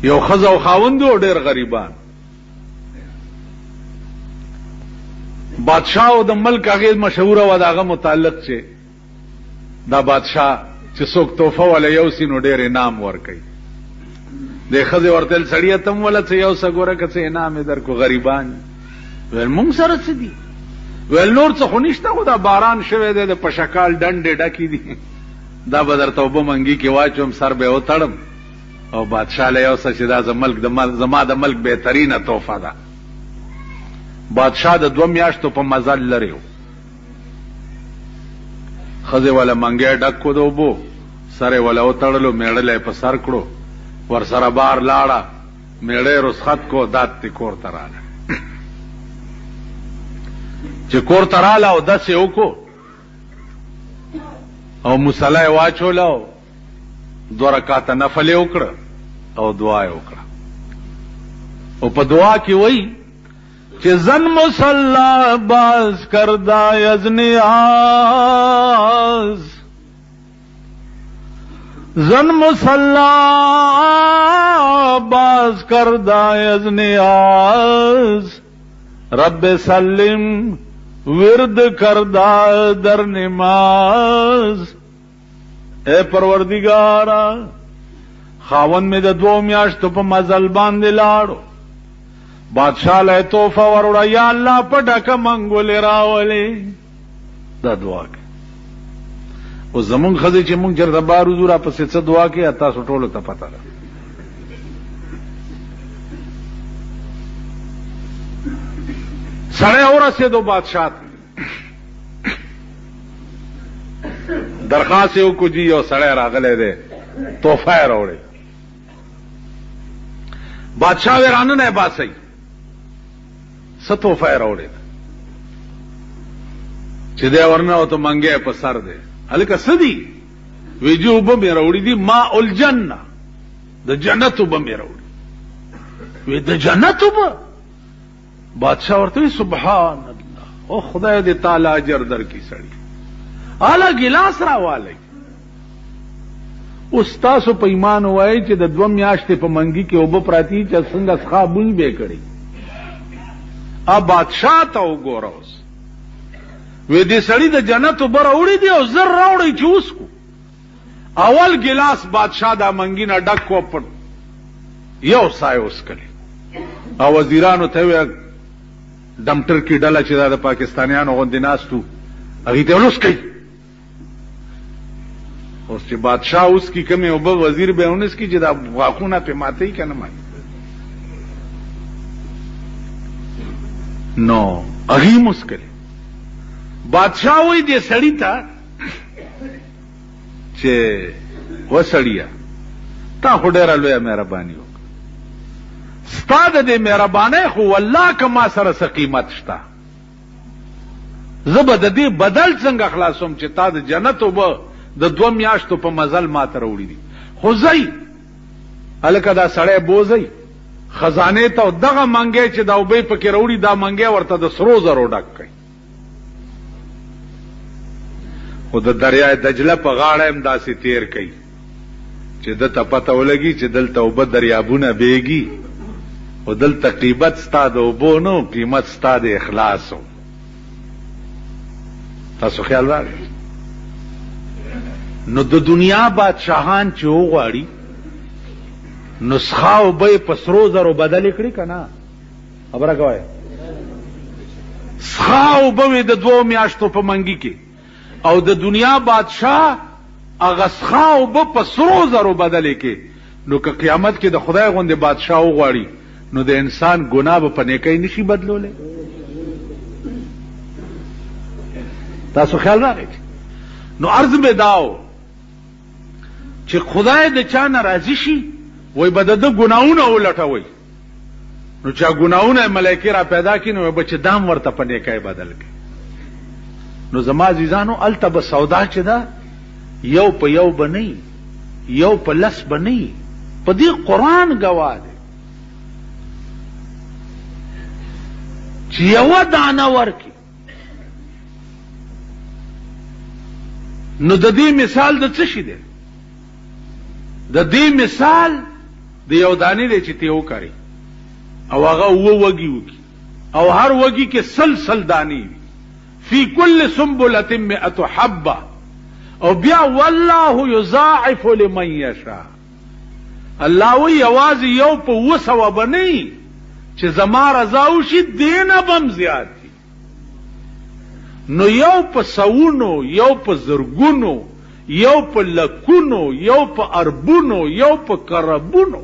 یو ښځه او خاوند او ډېر غریبان. بادشاہ او د ملک هغه مشهوره و داغه متعلق چې دا بادشاہ چې څوک توفه ولا یو سینو ډېر انعام ورکړي. د ښځې ورتل سړی تم ولا څه یو سګوره که څه انعام در کو غریبان ول مونږ سره څه دي ول نور څه خو نشته خو دا باران شوی دی د پشکال ډنډې ډکې دي دا به درته اوبه منګي کې واچوم سر به وتړم او بادشاہ له یو څه چې دا زما د ملک بهترینه تحفه ده. بادشاہ د 2 میاشتو په مزل لري خزه ولا منګي ډک کو دوبو سره ولا وتړلو میړلې په سر کړو ور سره بار لاړه میړې رسخت کو دات کور تراله چې کور تراله او داسې وکړو او مصلی واچولو 2 رکعات نفل وکړه او دعا وکړه او په دعا کې وایي چې زن مصلا باز کردا از نیاز زن مصلا باز کردا از نیاز رب سلم ورد کردا در نماز. اے پروردگارا خاون میں د 2 میاشتو په مزل باندې لاړو بادشاہ له توفه وروړه یا الله پټه منګول راولې دا دعا کوي. او زمون خزه چې مونږ چرته بارو زورا پسې څه دعا کوي تاسو ټولو ته پته ده. سړی ورسېدو بادشاہ درخواست یې وکړو جی یو سړی راغلی دی تحفه یې راوړی. بادشاہ وی رانه نه باسئ څه تحفه یې راوړې ده چې دی ورنه او ته منګی په سر دی هلکه څه دي وی جی اوبه مې راوړي دي ماء الجنه د جنت اوبه مې راوړي. وی د جنت اوبه؟ بادشاہ ورته وی سبحان الله او خدای دې تعالی اجر درکړي سړي اعلی ګلاس راوالی. استاد په ایمان وایي چې د 2 میاشتې په منګي کې اوبه پراتی چې څنګه ښه بوی به کړي. ا بادشاہ ته وګوره اوس وې دې سړی د جنت اوبه راوړي دي او زر راوړي چې اوس کو اول ګلاس بادشاہ دا منګي نه ډک کو پټ یو سای اوس کړي او وزیرانو ته وې دمټر کې ډله چې دا د پاکستانیانو غوندې ناستو هغه ته ولوس کوي. اوس چې بادشاہ اوس کی کمی او وزیر به اونس کی چې دا واخونه په ماته کنه مانی نو هغه مشکل. بادشاہ وای دې سړی ته چې وسړیا تا هډره لوی مهرباني وکړه ستاد دې مهربانه خو والله کما سره قیمت شتا زبد دې بدل څنګه خلاصوم چې تا د جنت وب د 2 میاشتو په مزل ماته راوړي دي. خو زئی الکه دا سړی بوزي خزانه ته دغه منګي چې دا وبې پکې راوړي دا منګي ورته د سرو زرو ډک کړي. خو د دریای دجله په غاړه هم داسې تیر کړي چې دته پته ولګي چې دلته وب دریابونه بیږي او دلته قیمت ستا د اوبو نو قیمت ستا د اخلاص. تاسو خیال راغی نو د دنیا بادشاہان چې وغواړي نسخه او به په سرو زرو بدل کړي کنه خبره کوي سخه او به د 2 میاشتو په منګي کې او د دنیا بادشاہ هغه سخه او به په سرو زرو بدل کې نو که قیامت کې د خدای غوندې بادشاہ وغواړي نو د انسان ګناه په نیکۍ نشي بدلولې. تاسو خیال راغی نو عرض به داو چې خدای د چا ناراضي شي وای بد د ګناونه ولټوي نو چا ګناونه ملائکه را پیدا کړي نو بچ دام ورته په نیکۍ بدل کړي. نو زما عزیزانو التب سودا چې دا یو په یو بنئ یو په لس بنئ په دې قران گواه دی چې یو دانه ورکی نو د دې مثال د څه شي دی؟ د دې مثال د یو دانی دی چې ته وکړي او هغه وږي وکي او هر وږي کې سلسل دانی وي فی کل سنبلة 100 حبه او بیا والله یضاعف لمن یشاء. الله وی आवाज یو په وسو بنئ چې زما رضا وشي دینه بم زیات دي. نو یو په سونو، یو په زرګونو، یو په لکونو، یو په اربونو، یو په کربونو